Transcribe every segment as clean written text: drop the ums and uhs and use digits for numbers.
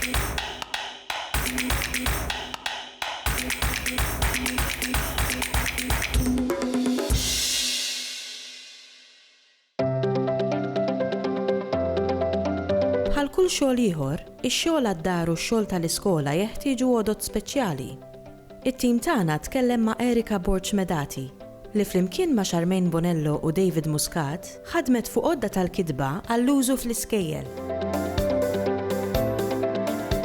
Bħal kull xogħol ieħor, ix-xogħol għad-dar u x-xogħol tal-iskola jeħtieġu għodod speċjali. It-tim tagħna tkellem ma' Erika Borġ Medati li flimkien ma' Charmaine Bonello u David Muscat ħadmet fuq għodda tal-kitba għall-użu fl-iskejjel.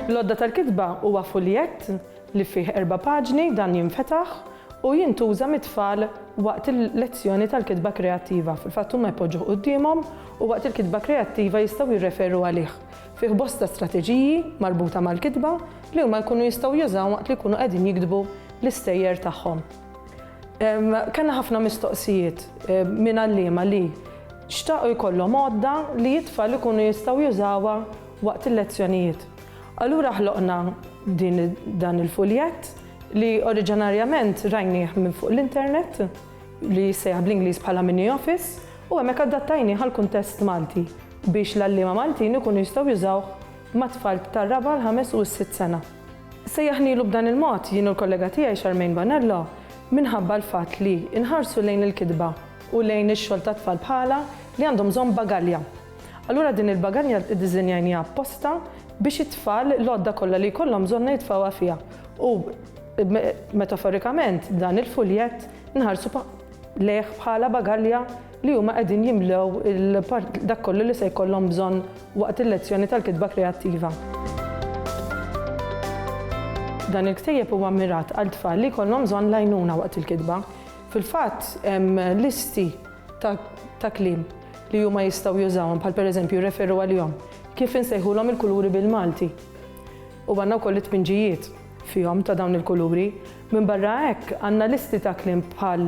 L-għodda tal-kitba huwa fuljett li fih 4 paġni dan jinfetaħ u jintuża mit-tfal waqt il-lezzjoni tal-kitba kreattiva. Fil-fatt huma jpoġġuh qudiemhom u waqt il-kitba kreattiva jistgħu jirreferu għalih. Fih bosta strateġiji marbuta mal-kitba li huma jkunu jistgħu jużaw waqt li jkunu qegħdin jikdbu l-istejjer tagħhom. Kellna ħafna mistoqsijiet minn għalliema li xtaqgħu jkollhom għodda li t-tfal ikunu jistgħu jużawha waqt il-lezzjonijiet. Allura ħloqna dan il-fuljett li oriġinarjament rajnieh minn fuq l-internet li jissejjaħ bl-Ingliż bħala mini office u hemmhekk adattajnieh għall-kuntest Malti biex l-għalliema Maltin ikunu jistgħu jużawh ma' tfal tar-4, l-5 u s-6 sena. Sejjaħnielu b'dan il-mod jien u l-kollega tiegħi Charmaine Bonello minħabba l-fatt li inħarsu lejn il-kitba u lejn ix-xogħol ta' tfal bħala li għandhom bżonn bagalja. Allura din il-bagalja ddiżinjajniha apposta biex it-tfal l-għodda kollha li jkollhom bżonn jitfgħuha fiha. U metaforikament dan il-fuljett nħarsu lejh bħala bagalja li huma qegħdin jimlew dak kollu li se jkollhom bżonn waqt il-lezzjoni tal-kitba kreattiva. Dan il-ktejjeb huwa mirat għal tfal li jkollhom bżonn għajnuna waqt il-kitba. Fil-fatt hemm listi ta' kliem li huma jistgħu jużawhom bħal pereżempju jirreferu għalihom kif insejħulhom il-kuluri bil-Malti. U għandna wkoll it-tpinġijiet fihom ta' dawn il-kuluri. Minn barra hekk għandna listi ta' kliem bħal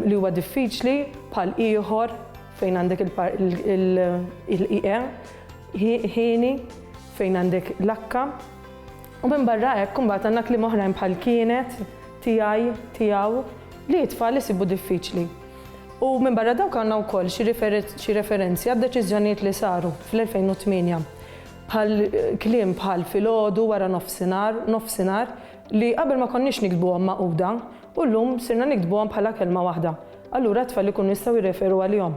li huwa diffiċli bħal ieħor fejn għandek il-ie, ħieni fejn għandek l-akka. U minn barra hekk imbagħad għandna kliem oħrajn bħal kienet, tiegħi, tiegħu li t-tfal isibu diffiċli. U minn barra dawk għandna wkoll xi referenzi għad-deċiżjonijiet li saru fl-2008 bħal kliem bħal filgħodu wara nofsinhar li qabel ma konniex nikdbuhom maquda u llum sirna nikdbuhom bħala kelma waħda. Allura t-tfal ikunu jistgħu jirreferu għalihom.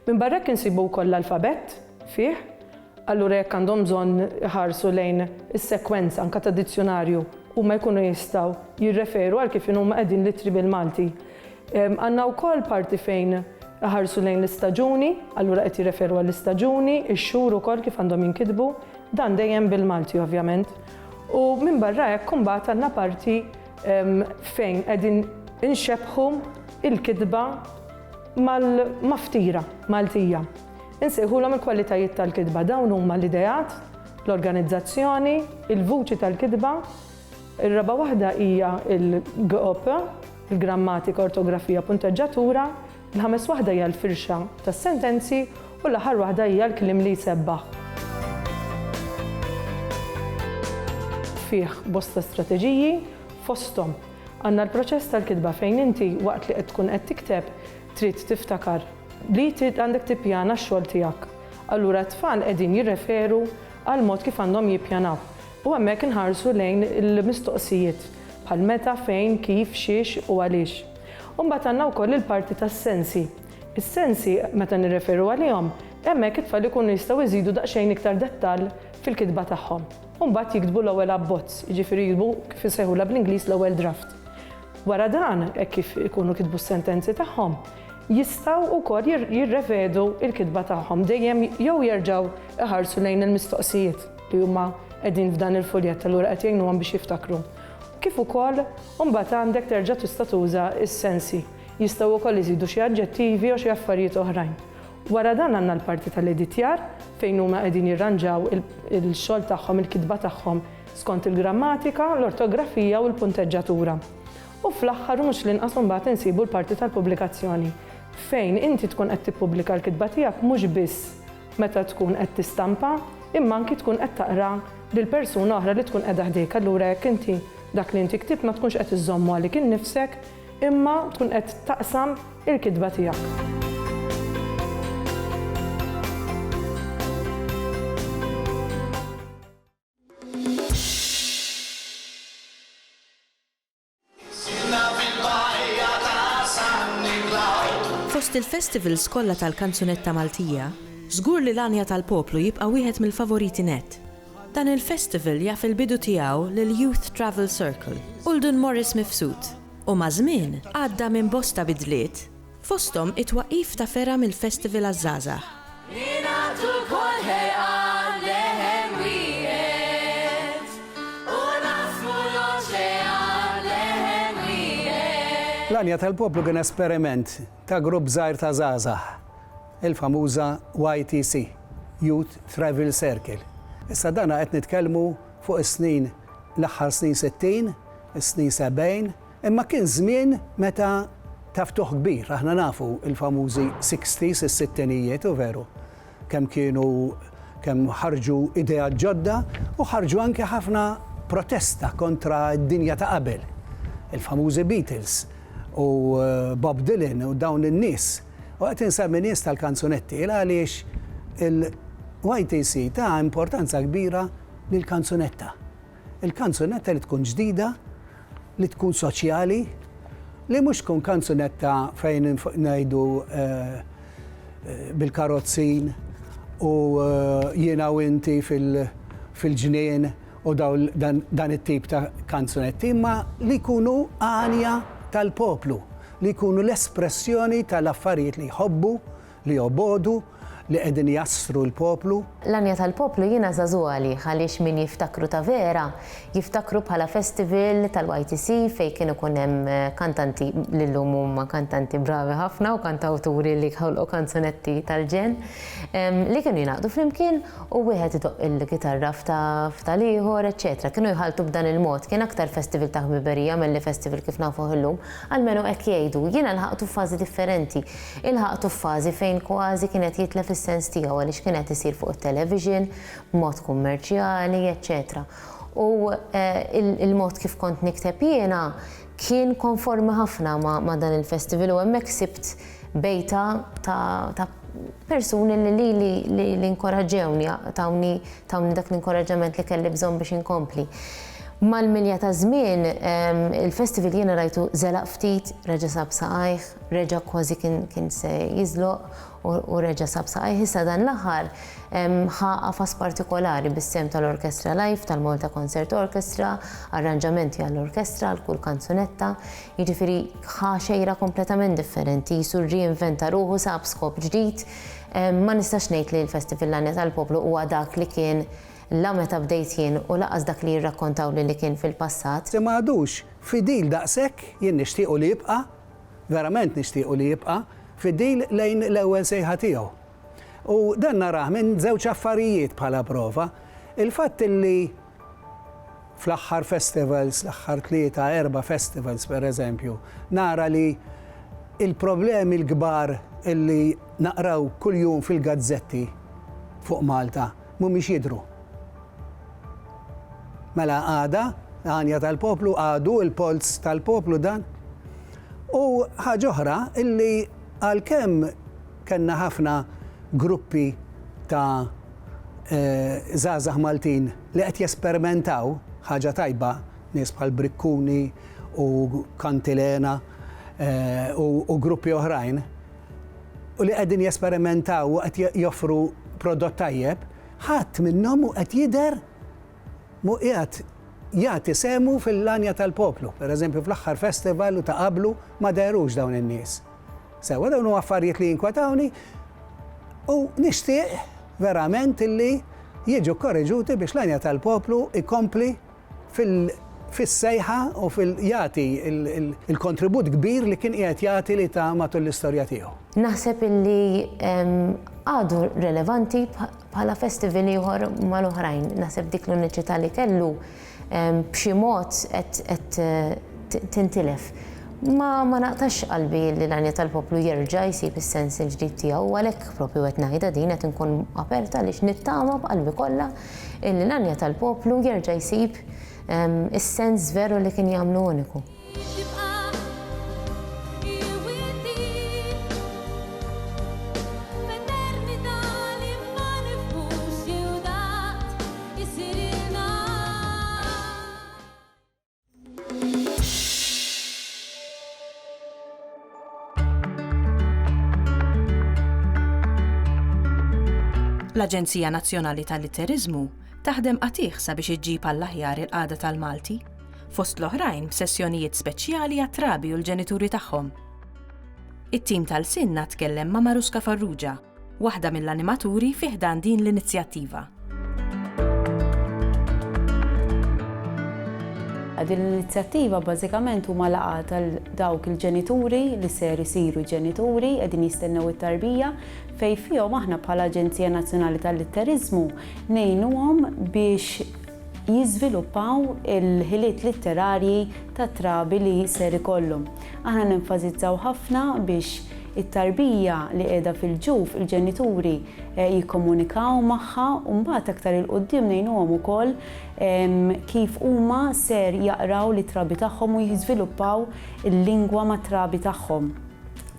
Minn barra hekk insibu wkoll l-alfabett fih, allura jekk għandhom bżonn iħarsu lejn is-sekwenza anke ta' dizzjonarju huma jkunu jistgħu jirreferu għal kif huma qegħdin littri bil-Malti. Għandna wkoll parti fejn ħarsu lejn l-istaġuni, allura qed jirreferu għall-istaġuni, ix-xhur ukoll kif għandhom jinkitbu, dan dejjem bil-Malti ovvjament. U minn barra hekk imbagħad għandna parti fejn qegħdin inxebbħu il-kitba mal-maftira Maltija. Insejħulhom il-kwalitajiet tal-kitba, dawn huma l-ideat, l-organizzazzjoni, il-vuċi tal-kitba. Ir-raba' waħda hija il-GOP, il-grammatika, ortografija, punteġġatura. Il-ħames waħda hija l-firxa tas-sentenzi u l-aħħar waħda hija l-kliem li jsebbaħ. Fih bosta strateġiji fosthom għandna l-proċess tal-kitba fejn inti waqt li qed tkun qed tikteb trid tiftakar li trid għandek tippjana x-xogħol tiegħek. Allura t-tfal qegħdin jirreferu għal mod kif għandhom jippjanaw. U hemmhekk inħarsu lejn il-mistoqsijiet bħal meta, fejn, kif, xiex u għaliex. U mbagħad għandna wkoll il-parti tas-sensi. Is-sensi meta nirreferu għalihom, hemmhekk it-tfal ikunu jistgħu jżidu daqsxejn iktar dettall fil-kitba tagħhom. U mbagħad jiktbu l-ewwel abbozz, jiġifieri jiktbu kif isejħula bl-Ingliż l-ewwel draft. Wara dan, hekk kif ikunu kitbu s-sentenzi tagħhom, jistgħu wkoll jirrevedu l-kitba tagħhom dejjem jew jerġgħu iħarsu lejn il-mistoqsijiet li huma qegħdin f'dan il-fuljett allura qed jgħinuhom biex jiftakru. Kif ukoll mbagħad għandek terġa' tista' tuża s-sensi. Jistgħu wkoll iżidu xi aġġettivi u xi affarijiet oħrajn. Wara dan għandna l-parti tal-editjar fejn huma qegħdin jirranġaw il-xogħol tagħhom, il-kitba tagħhom skont il-grammatika, l-ortografija u l-punteġġatura. U fl-aħħar mhux l-inqas mbagħad insibu l-parti tal-pubblikazzjoni fejn inti tkun qed tippubblika l-kitba tiegħek mhux biss meta tkun qed tistampa, imma anki tkun qed taqra lil persuna oħra li tkun qiegħda ħdejk. Allura jekk inti dak li inti ktib ma tkunx qed iżommu għalik innifsek, imma tkun qed taqsam il-kitba tiegħek. Fost il-festivals kollha tal-kanzunetta Maltija, żgur li l-Anja tal-Poplu jibqa' wieħed mill-favoriti net. Dan il-festival jaf il-bidu tiegħu lil-Youth Travel Circle u l-Dun Morris mifsud. U ma' żmien għadda minn bosta bidliet, fosthom it-twaqqif ta' fera mill-festival għaż-żgħażagħ. L-Anja tal-Poplu kien esperiment ta' grupp żgħir ta' żgħażagħ, il-famuża YTC, Youth Travel Circle. Issa dana qed nitkellmu fuq is-snin l-aħħar snin 60, is-snin 70, imma kien żmien meta ta' ftuħ kbir. Aħna nafu il-famużi 60s, is-sittinijiet u veru. Kemm ħarġu idea ġodda u ħarġu anke ħafna protesta kontra d-dinja ta' qabel. Il-famużi Beatles u Bob Dylan u dawn in-nies. U qed insemmi nies tal-kanzunetti għaliex il-YTC ta' importanza kbira lill-kanzunetta. Il-kanzunetta li tkun ġdida, li tkun soċjali, li mhux tkun kanzunetta fejn ngħidu bil-karozzin u jiena u inti fil-ġnien u dan it-tip ta' kanzunetti, imma li jkunu għanja tal-poplu, li jkunu l-espressjoni tal-affarijiet li jħobbu, li jobodu, li qegħdin jassru l-poplu. L-Anja tal-Poplu jiena żagħżugħali għaliex min jiftakru ta' vera, jiftakru bħala festival tal-YTC fejn kienu kun hemm kantanti li llum huma kantanti bravi ħafna u kantawturi li ħolqu kanzunetti tal-ġen li kienu jingħaqdu flimkien u wieħed idoq il-gitarra f'tal ieħor, eċċetera. Kienu jħaltu b'dan il-mod, kien aktar festival ta' ħbiberija milli festival kif nafu llum, għalmenu hekk jgħidu. Jiena lħaqtu f'fażi differenti. Ilħaqtu f'fażi fejn kważi kienet jitlef is-sens tiegħu għaliex kienet isir fuq it-television, b'mod kummerċjali, eċċetera. U il-mod kif kont nikteb jiena kien konformi ħafna ma' dan il-festival u hemmhekk sibt bejta ta' persuni li inkoraġġewni, tawni dak l-inkoraġġament li kelli bżonn biex inkompli. Mal-milja ta' żmien, il-festival jiena rajtu żelaq ftit, reġa' sab saqajh, reġa' kważi kien se jiżloq u reġa' sab saqajh. Issa dan l-aħħar ħa qafas partikolari bis-sem tal-Orkestra Live, tal-Malta Concert Orchestra, arranġamenti għall-orkestra, għal-kull kanzunetta, jiġifieri ħa xejra kompletament differenti, jisu reinventa ruħu sab skop ġdid. Ma nistax ngħid li l-Festival l-Anja tal-Poplu huwa dak li kien la meta bdejt jien u laqas dak li jirrakkontaw li kien fil-passat. Se ma għadux fidil daqshekk jien nixtiequ li jibqa', verament nixtiequ li jibqa' fidil lejn l-ewwel sejħa tiegħu. U dan narah minn żewġ affarijiet bħala prova. Il-fatt li fl-aħħar festivals, l-aħħar 3-4 festivals pereżempju, nara li il-problemi l-kbar illi naqraw kuljum fil-gazzetti fuq Malta mhumiex jidhru. Mela għada, Anja tal-Poplu, għadu il-Pols tal-Poplu dan. U ħaġa oħra illi għalkemm kellna ħafna gruppi ta' żgħażagħ Maltin li qed jesperimentaw ħaġa tajba, nies bħal Brikkuni u Kantilena u gruppi oħrajn, u li qegħdin jesperimentaw u qed joffru prodott tajjeb, ħadd minnhom qed jidher mu qiegħed jagħti semu fil-Anja tal-Poplu. Pereżempju fl-aħħar festival u ta' qablu ma derux dawn in-nies. Sewa dawn huwa affarijiet li jinkwetawni u nixtieq verament illi jiġu korreġuti biex l-Anja tal-Poplu ikompli fis-sejħa u jagħti il-kontribut kbir li kien qiegħed jagħti li ta' matul l-istorja tiegħu. Naħseb illi għadu relevanti bħala festival ieħor mal-oħrajn. Naħseb dik l-uniċità li kellu b'xi mod qed tintilef. Ma naqtax qalbi li l-Anja tal-Poplu jerġa' jsib is-sens il-ġdid tiegħu għalhekk proprju qed ngħidha din qed inkun aperta għaliex nittama b'qalbi kollha illi l-Anja tal-Poplu jerġa' jsib is-sens veru li kien jagħmlu uniku. L-Aġenzija Nazzjonali tal-Litterizmu taħdem qatih sabiex iġġib għall-aħjar il-qagħda tal-Malti, fost l-oħrajn b'sessjonijiet speċjali għat-trabi u l-ġenituri tagħhom. It-tim tal-Sinna tkellem ma' Maruska Farrugia, waħda mill-animaturi fih dan din l-inizjattiva. Din l-inizjattiva bażikament huma laqgħa tal dawk il-ġenituri li ser isiru ġenituri qegħdin jistennew it-tarbija fejn fihom aħna bħala Aġenzija Nazzjonali tal-Litterizmu ngħinuhom biex jiżviluppaw il-ħiliet litterarji tat-trabi li ser ikollhom. Aħna nenfasizzaw ħafna biex it-tarbija li qiegħda fil-ġuf il-ġenituri jikkomunikaw magħha u mbagħad aktar il-qudiem ngħinuhom ukoll kif huma ser jaqraw li-trabi tagħhom u jiżviluppaw il-lingwa mat-trabi tagħhom.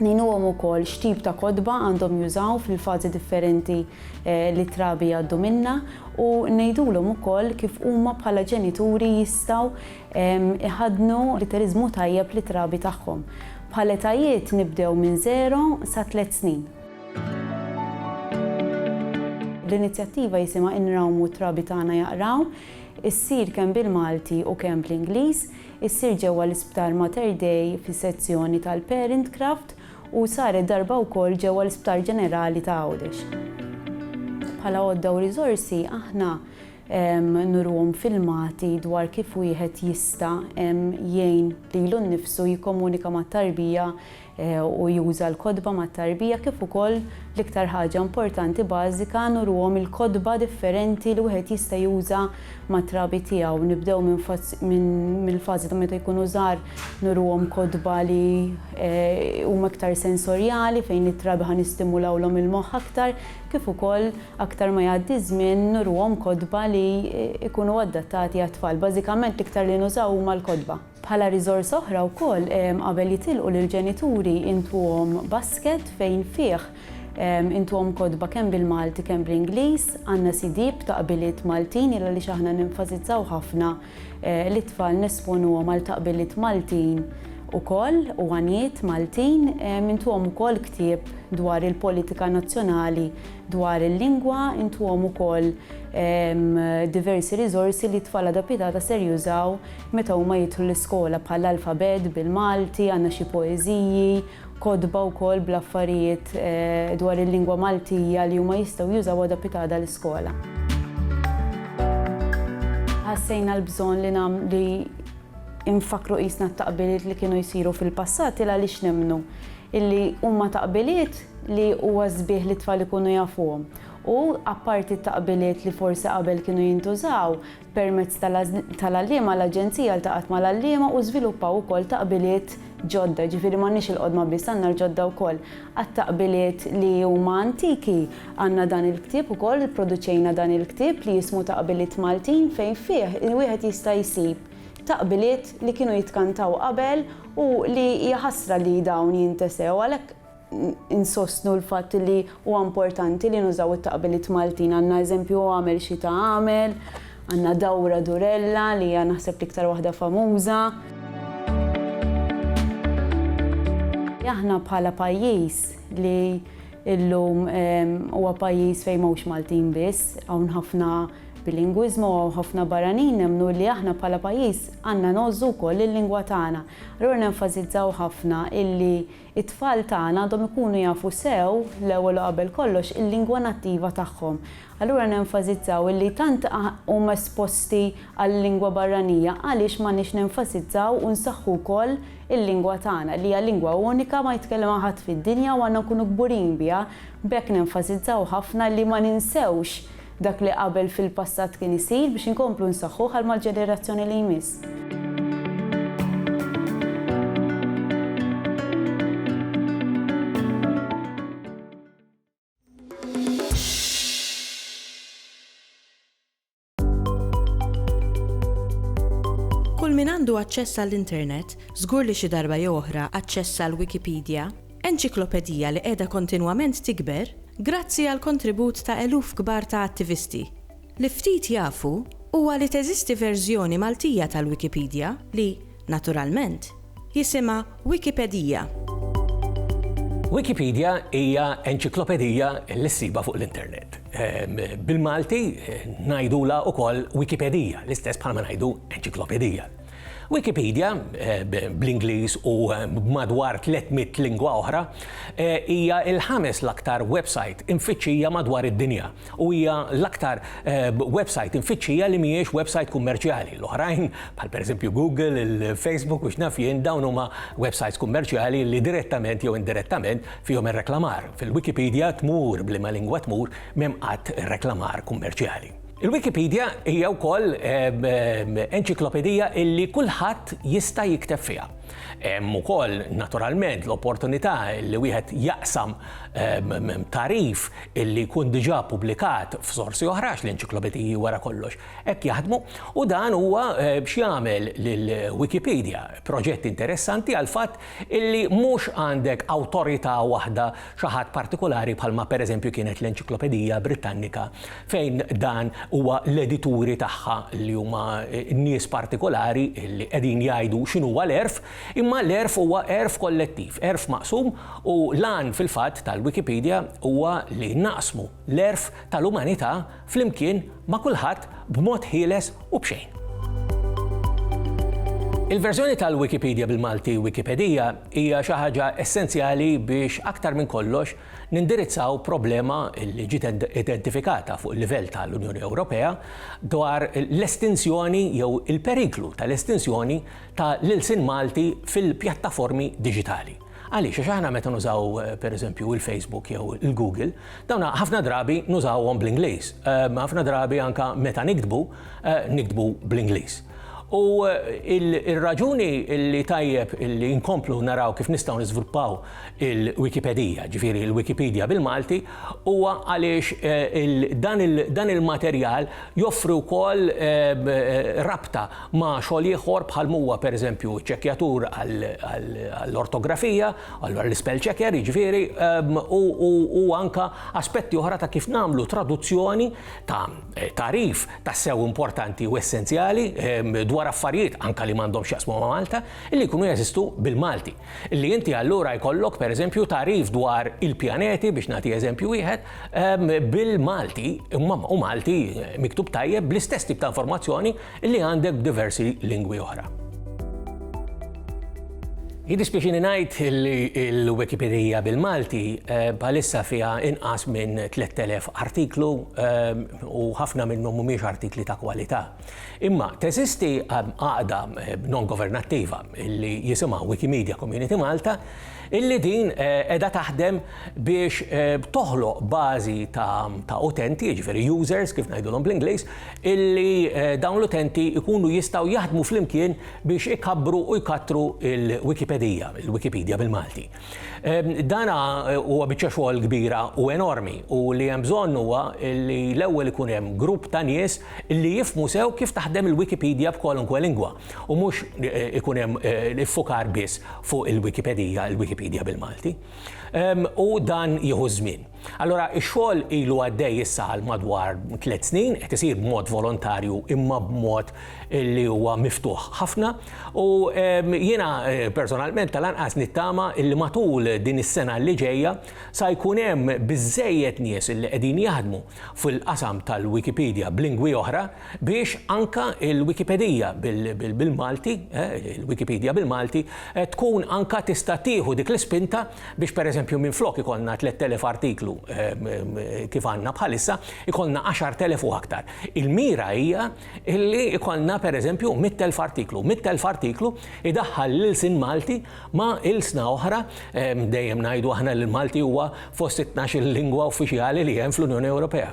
Ngħinuhom ukoll x'tip ta' kotba għandhom jużaw fil-fażi differenti li trabi għaddu minnha u ngħidulhom ukoll kif huma bħala ġenituri jistgħu iħadnu litterizmu tajjeb li trabi tagħhom. Bħala etajiet nibdew minn 0 sa 3 snin. L-inizjattiva jisimha Inrawmu t-trabi tagħna jaqraw, issir kemm bil-Malti u kemm bl-Ingliż, issir ġewwa l-Isptar Mater Dei fis-sezzjoni tal-Parent Craft u saret darba wkoll ġewwa l-Isptar Ġenerali ta' Għawdex. Bħala għodda u riżorsi aħna nurhom filmati dwar kif wieħed jista' jgħin lilu nnifsu jikkomunika mat-tarbija u juża l-kodba mat-tarbija kif ukoll l-iktar ħaġa importanti bażika nurhom il-kodba differenti li wieħed jista' juża mat-trabi tiegħu. Nibdew mill-fażi ta' meta jkunu żgħar nurhom kodba li huma iktar sensorjali fejn it-trabi ħanistimulawlhom il-moħħ aktar, kif ukoll aktar ma jgħaddi żmien nurhom kodba li jkunu adattati għat-tfal. Bażikament l-iktar li nużaw huma l-kodba. Bħala riżors oħra wkoll qabel jitilqu lill-ġenituri intuhom basket fejn fih intuhom kodba kemm bil-Malti kemm bl-Ingliż, għandna CD b'taqbiliet Maltin għaliex aħna nenfasizzaw ħafna li t-tfal nesponuhom għal taqbiliet Maltin ukoll u għanijiet Maltin, intuhom ukoll ktieb dwar il-politika nazzjonali dwar il-lingwa, intuhom ukoll diversi riżorsi li t-tfal adattata ser jużaw meta huma jidħlu l-iskola bħal alfabet bil-Malti, għandna xi poeżiji, kodba wkoll bl-affarijiet dwar il-lingwa Maltija li huma jistgħu jużaw adattata l-iskola. Ħassejna l-bżonn li infakru qisna t-taqbiliet li kienu jsiru fil-passat għaliex nemmnu illi huma taqbiliet li huwa sbieħ li t-tfal ikunu jafuhom. U apparti t-taqbiliet li forsi qabel kienu jintużaw permezz tal-għalliema l-Aġenzija ltaqat mal-għalliema u żviluppaw ukoll taqbiliet ġodda, ġifieri m'għandniex il-qodma biss għandna l-ġodda wkoll. Għat-taqbiliet li huma antiki għandna dan il-ktieb ukoll ipproduċejna dan il-ktieb li jismu Taqbiliet Maltin fejn fih wieħed jista' jsib taqbiliet li kienu jitkantaw qabel u li jaħasra li dawn jintesew għalhekk insostnu l-fatt li huwa importanti li nużaw it-taqbiliet Maltin. Għandna eżempju għamel xi ta' għamel, għandna Dawra Durella li hija naħseb l-iktar waħda famuża. Aħna bħala pajjiż li llum huwa pajjiż fejn mhux Maltin biss, hawn ħafna bilingwiżmu u ħafna barranin nemmnu li aħna bħala pajjiż għandna nogħżu wkoll il-lingwa tagħna. Allura nenfasizzaw ħafna illi it-tfal tagħna għandhom ikunu jafu sew l-ewwel qabel kollox il-lingwa nattiva tagħhom. Allura nenfasizzaw illi tant huma esposti għall-lingwa barranija għaliex m'għandniex nenfasizzaw u nsaħħu wkoll il-lingwa tagħna li hija lingwa unika ma jitkellem ħadd fid-dinja u għandna nkunu kburin biha. B'hekk nenfasizzaw ħafna li ma ninsewx dak li qabel fil-passat kien isir biex inkomplu nsaħħu għal mal-ġenerazzjoni li jmiss. Kull min għandu aċċess għall-internet, żgur li xi darba jew oħra aċċess għall Wikipedia, enċiklopedija li qiegħda kontinwament tikber, grazzi għal kontribut ta' eluf kbar ta' attivisti. Li ftit jafu huwa li teżisti verżjoni Maltija tal-Wikipedia li, naturalment, jisimha Wikipedia. Wikipedia hija enċiklopedija li ssiba fuq l-internet. bil-Malti ngħidula wkoll Wikipedia, l-istess bħalma ngħidu enċiklopedija. Wikipedia bl-Ingliż u madwar 300 lingwa oħra hija l-ħames l-aktar website infittxija madwar id-dinja u hija l-aktar website infittxija li mhijiex website kummerċjali. L-oħrajn bħal pereżempju Google, il-Facebook u x'naf jien dawn huma websites kummerċjali li direttament jew indirettament fihom ir-reklamar. Fil-Wikipedia tmur bliema lingwa tmur m'hemm qatt reklamar kummerċjali. Il-Wikipedia hija wkoll enċiklopedija illi kulħadd jista' jikteb fiha. Hemm ukoll naturalment l-opportunità li wieħed jaqsam tarif illi jkun diġà pubblikat f'sorsi oħrax l-enċiklopediji wara kollox hekk jaħdmu u dan huwa b'x'jagħmel lil-Wikipedia proġett interessanti għal fatt illi mhux għandek awtorità waħda xi ħadd partikolari bħalma pereżempju kienet l-Enċiklopedija Britannika fejn dan huwa l-edituri tagħha li huma nies partikolari li qegħdin jgħidu x'inhuwa l-erf, imma l-erf huwa erf kollettiv, erf maqsum u lan fil-fatt tal-Wikipedia huwa li naqsmu l-erf tal-umanità flimkien ma' kulħadd b'mod ħieles u b'xejn. Il-verżjoni tal-Wikipedia bil-Malti Wikipedia hija xi ħaġa essenzjali biex aktar minn kollox nindirizzaw problema li ġiet identifikata fuq il-livell tal-Unjoni Ewropea dwar l-estinzjoni jew il-periklu tal-estinzjoni tal-ilsien Malti fil-pjattaformi diġitali. Għaliex għax aħna meta nużaw pereżempju il-Facebook jew il-Google, dawna ħafna drabi nużawhom bl-Ingliż, ħafna drabi anke meta nikdbu bl-Ingliż. U il-raġuni li tajjeb li nkomplu naraw kif nistgħu niżviluppaw il-Wikipedija, ġifieri il-Wikipedia bil-Malti, huwa għaliex dan il-materjal joffri wkoll rabta ma' xogħol ieħor bħal huwa pereżempju ċekkjatur għall-ortografija, għall-spell checker, jiġifieri u anke aspetti oħra ta' kif nagħmlu traduzzjoni ta' tarif tassew importanti u essenzjali dwar affarijiet anka li m'għandhomx jaqsmu ma' Malta illi jkunu jeżistu bil-Malti. Illi inti allura jkollok pereżempju tarif dwar il-pjaneti biex nagħti eżempju wieħed bil-Malti u Malti miktub tajjeb bl-istess tip ta' informazzjoni illi għandek b'diversi lingwi oħra. Jiddispjaċini ngħid li l-Wikipedia bil-Malti bħalissa fiha inqas minn 3000 artiklu u ħafna minnhom mhumiex artikli ta' kwalità. Imma teżisti għaqda non-governattiva li jisimha Wikimedia Community Malta illi din qiegħda taħdem biex toħloq bażi ta' utenti, jiġifieri users kif ngħidulhom bl-Ingliż, illi dawn l-utenti jkunu jistgħu jaħdmu flimkien biex ikabbru u jkattru il-Wikipedia bil-Malti. Dana huwa biċċa xogħol kbira u enormi u li hemm bżonn huwa li l-ewwel ikun hemm grupp ta' nies li jifhmu sew kif taħdem il-Wikipedia b'kwalunkwe lingwa u mhux ikun hemm iffukar biss fuq il-Wikipedia bil-Malti. U dan jieħu żmien. Allora, x-xogħol ilu għaddej issa għal madwar 3 snin, qed isir b'mod volontarju imma b'mod li huwa miftuħ ħafna u jiena personalment tal-anqas nittama illi matul din is-sena li ġejja sa jkun hemm biżżejjed nies illi qegħdin jaħdmu fil-qasam tal-Wikipedia b'lingwi oħra biex anka il-Wikipedia bil-Malti, il-Wikipedia bil-Malti tkun anka tista' tieħu dik l-ispinta biex pereżempju minflok ikollna 3000 artiklu kif għandna bħalissa, ikollna 10,000 u aktar. Il-mira hija illi ikollna pereżempju 100,000 artiklu. 100,000 artiklu idaħħal l-ilsien Malti ma' ilsna oħra, dejjem ngħidu aħna li l-Malti huwa fost 12 lingwa uffiċjali li hemm fl-Unjoni Ewropea.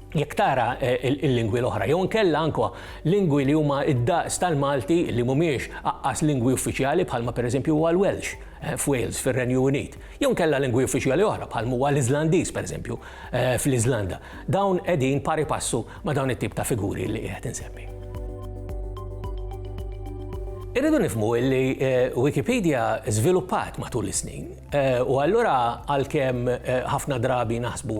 Jekk tara il-lingwi l-oħra, jew nkella anke lingwi li huma id-daqs tal-Malti li mhumiex aqqas lingwi uffiċjali bħalma pereżempju huwa l-Welsh f'Wales fir-Renju Unit. Jew nkella lingwi uffiċjali oħra bħalma huwa l-Iżlandiż pereżempju fl-Iżlanda. Dawn qegħdin pari passu ma' dawn it-tip ta' figuri li qed insemmi. Irridu nifhmu li Wikipedia żviluppat matul is-snin u allura għalkemm ħafna drabi naħsbu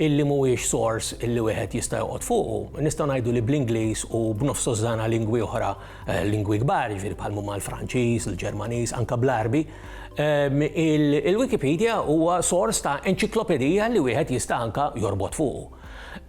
illi mhuwiex source illi wieħed jista' joqgħod fuqu, nistgħu ngħidu li bl-Ingliż u b'nofs żana lingwi oħra, lingwi kbar, jiġifieri bħal huma l-Franċiż, il-Ġermaniż, anke bl-Arbi, il-Wikipedia huwa source ta' enċiklopedija li wieħed jista' anke jorbot fuqu.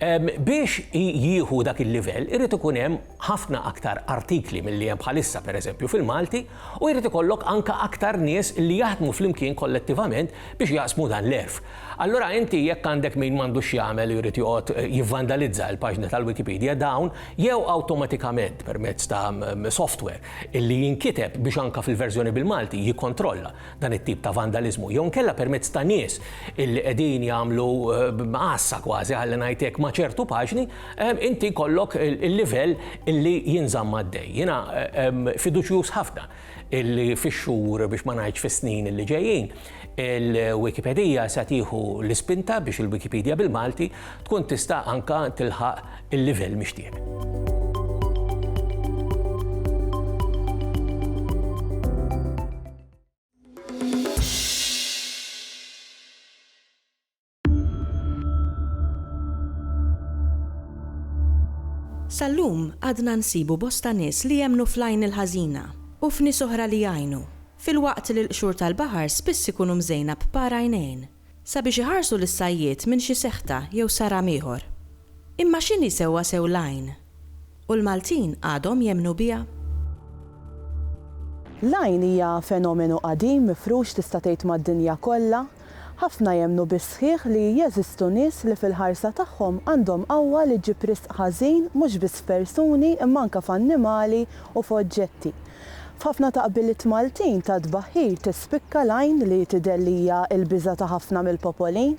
Biex jieħu dak il-livell, irrid ikun hemm ħafna aktar artikli milli hemm bħalissa pereżempju fil-Malti u jrid ikollok anka aktar nies li jaħdmu flimkien kollettivament biex jaqsmu dan l-erf. Allura inti jekk għandek min m'għandux jagħmel jrid joqgħod jivvandalizza l-paġna tal-Wikipedia dawn jew awtomatikament permezz ta' software illi jinkiteb biex anka fil-verżjoni bil-Malti jikkontrolla dan it-tip ta' vandalizmu jew nkella permezz ta' nies illi qegħdin jagħmlu maqassa kważi ħalli ngħidlek ma' ċertu paġni, inti kollok il-livell illi jinżamm għaddej. Jiena fiduċjuż ħafna illi fix-xhur biex ma ngħidx fis-snin illi ġejjin il-Wikipedia se tieħu l-ispinta biex il-Wikipedia bil-Malti tkun tista' anka tilħaq il-livell mixtieq. Sal-lum għadna nsibu bosta nies li jemnu fl-għajn il-ħażina u f'nies oħra li jgħinu, fil-waqt li l-qxur tal-baħar spiss ikunu mżejna b'para għajnejn sabiex iħarsu l-sajjiet minn xi seħta jew saram ieħor. Imma x'inhi sewwa sew l-għajn? U l-Maltin għadhom jemnu biha? L-għajn hija fenomenu qadim mifrux tista' tgħid mad-dinja kollha. Ħafna jemnu bisħiħ li jeżistu nies li fil-ħarsa tagħhom għandhom qawwa li ġib risq ħażin mhux biss persuni imma anke f'annimali u f'oġġetti. F'ħafna taqbiliet Maltin ta' tbaħħir tispikka l-għajn li tidellija l-biża' ta' ħafna mill-popolin.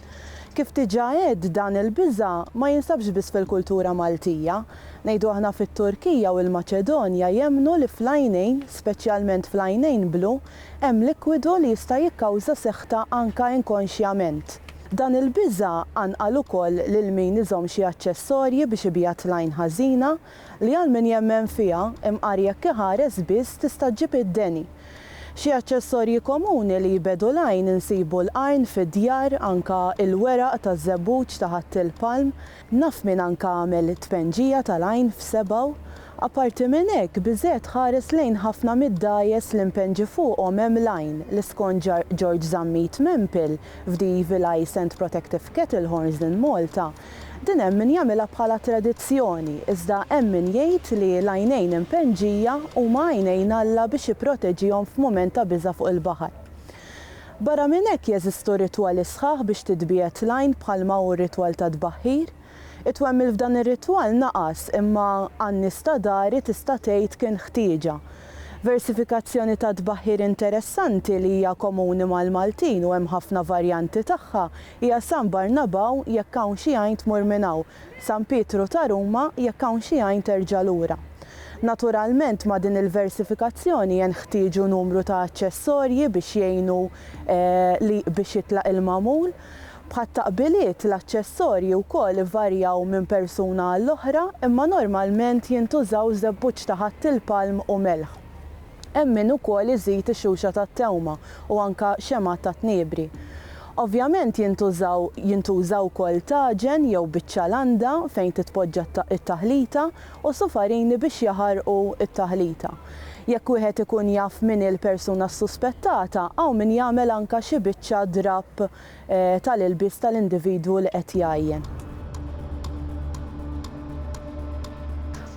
Kif diġà għedt dan il-biża' ma jinsabx biss fil-kultura Maltija. Ngħidu aħna fit-Turkija u l-Maċedonja jemmnu li fl-għajnejn, speċjalment fl-għajnejn blu, hemm likwidu li jista' jikkawża seħta anke inkonxjament. Dan il-biża' anqal ukoll lil min iżomm xi aċċessorji biex ibijat l-għajn ħażina li għal min jemmen fiha imqar jekk iħares biss tista' ġġib id-deni. Xi aċċessorji komuni li jbedu l-għajn insibu l-qarn fid-djar anka il-weraq taż-żebbuġ taħt il-palm, naf min anka għamel tpenġija tal-għajn f'sebgħu. Apparti minn hekk biżgħet ħares lejn ħafna mid-dajes li mpenġi fuqhom hemm l-għajn li skont George Zammit Mempil f'The Evil Eye and Protective Kettlehorns in Malta. Din hemm min jagħmilha bħala tradizzjoni, iżda hemm min jgħid li l-għajnejn impenġija huma għajnejn Alla biex jipproteġihom f'mument ta' biża' fuq il-baħar. Barra minn hekk jeżistu ritwali sħaħ biex titbiet l-għajn bħalma hu r-ritwal ta' tbaħħir. It-twemmil f'dan ir-ritwal naqas imma għan-nies ta' dari tista' tgħid kien ħtieġa. Versifikazzjoni ta' tbaħħir interessanti li hija komuni mal-Maltin u hemm ħafna varjanti tagħha hija San Barnabaw jekk hawn xi għajn tmur minn hawn, San Pietru ta' Ruma jekk hawn xi għajn terġa' lura. Naturalment ma' din il-versifikazzjoni jenħtieġu numru ta' aċċessorji biex jgħinu biex jitlaq il-magħmul. Bħat taqbiliet l-aċċessorji wkoll varjaw minn persuna għall-oħra imma normalment jintużaw żebbuġ taħt il-palm u melħ. Hemm min ukoll iżid ix-xuxa tat-tewma u anke xema ta' tniebri. Ovvjament jintużaw ukoll taġen jew biċċa landa fejn titpoġġa it-taħlita u sufarini biex jaħarqu it-taħlita. Jekk wieħed ikun jaf min il-persuna suspettata hawn min jagħmel anke xi biċċa drapp tal-ilbies tal-individwu li qed jgħajjen.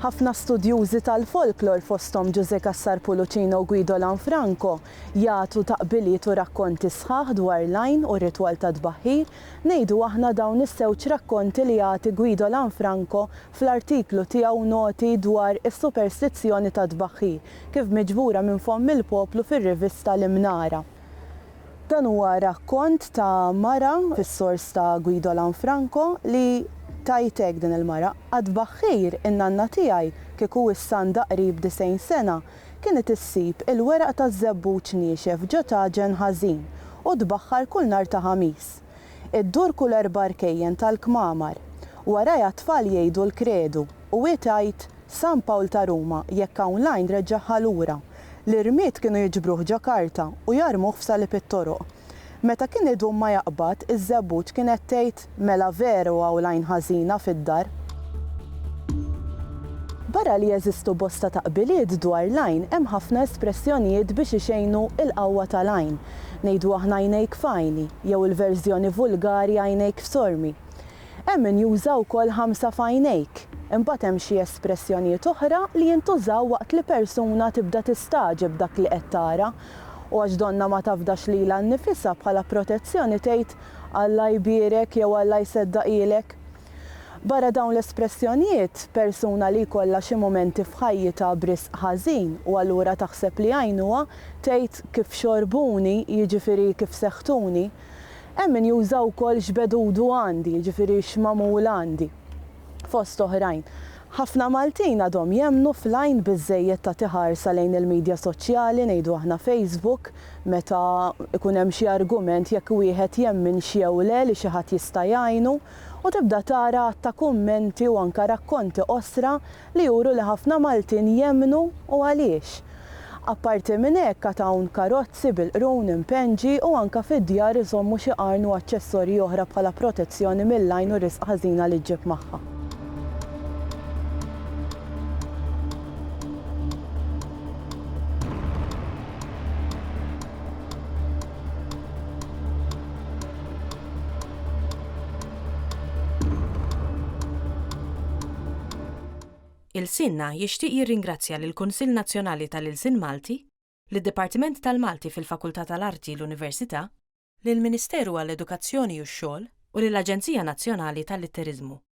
Ħafna studjużi tal-folklor fosthom José Cassar Puluccino u Guido Lanfranco jagħtu taqbiliet u rakkonti sħaħ dwar l-għajn u r-ritwal ta' tbaħħir, ngħidu aħna dawn is-żewġ rakkonti li jagħti Guido Lanfranco fl-artiklu tiegħu noti dwar is-superstizzjoni ta' tbaħħir kif miġbura minn fomm il-poplu fir-rivista L-Imnara. Dan huwa rakkont ta' mara fis-sors ta' Guido Lanfranco li tajtek din il-mara, għad baħħir in-nanna tiegħi kieku issanda qrib 90 sena kienet issib il-weraq ta' żebbuġ niexef ġo taġen ħażin u tbaħħar kull nhar ta' ħamis. Iddur kull 4 kejjen tal-kmamar. Warajja tfal jgħidu l-kredu u jgħid San Pawl ta' Ruma jekk hawn l-għajn reġġaħħa lura. L-irmiet kienu jiġbruh ġakarta u jarmuh f'salib it-toroq. Meta kien idum ma jaqbad, iż-żebbuġ kienet tgħid mela veru hawn l-għajn ħażina fid-dar. Barra li jeżistu bosta taqbiliet dwar l-għajn, hemm ħafna espressjonijiet biex ixejnu l-qawwa tal-għajn. Ngħidu aħna għajnejk fajni, jew il-verżjoni vulgari għajnejk f'sormi. Hemm min juża wkoll ħamsa f'għajnejk. Imbagħad hemm xi espressjonijiet oħra li jintużaw waqt li persuna tibda tistaġeb dak li qed tara u għax donna ma tafdax lilha nnifisha bħala protezzjoni tgħid Alla jbierek jew Alla jseddaqilek. Barra dawn l-espressjonijiet, persuna li jkollha xi momenti f'ħajjitha brisq ħażin u allura taħseb li għajnuha tgħid kif xorbuni, jiġifieri kif seħħtuni. Hemm min juża wkoll x'bedudu għandi, jiġifieri x'magħmul għandi. Fost oħrajn. Ħafna Maltin għadhom jemmnu fl-għajn biżżejjed ta' tiħarsa lejn il-medja soċjali ngħidu aħna Facebook meta ikun hemm xi argument jekk wieħed jemmin xi jew le li xi ħadd jista' jgħinu u tibda tara ta' kummenti u anke rakkonti osra li juru li ħafna Maltin jemmnu u għaliex. Apparti minn hekk hawn karozzi bil-qrun impenġi u anke fid-djar iżommu xi qarn u aċċessorji oħra bħala protezzjoni mill-għajn u risq ħażina li ġġib magħha. Il-Sinna jixtieq jirringrazzja lill-Kunsill Nazzjonali tal-Ilsien Malti, lid-Dipartiment tal-Malti fil-Fakultà tal-Arti l-Università, lill-Ministeru għall-Edukazzjoni u x-Xogħol u lill-Aġenzija Nazzjonali tal-Litteriżmu.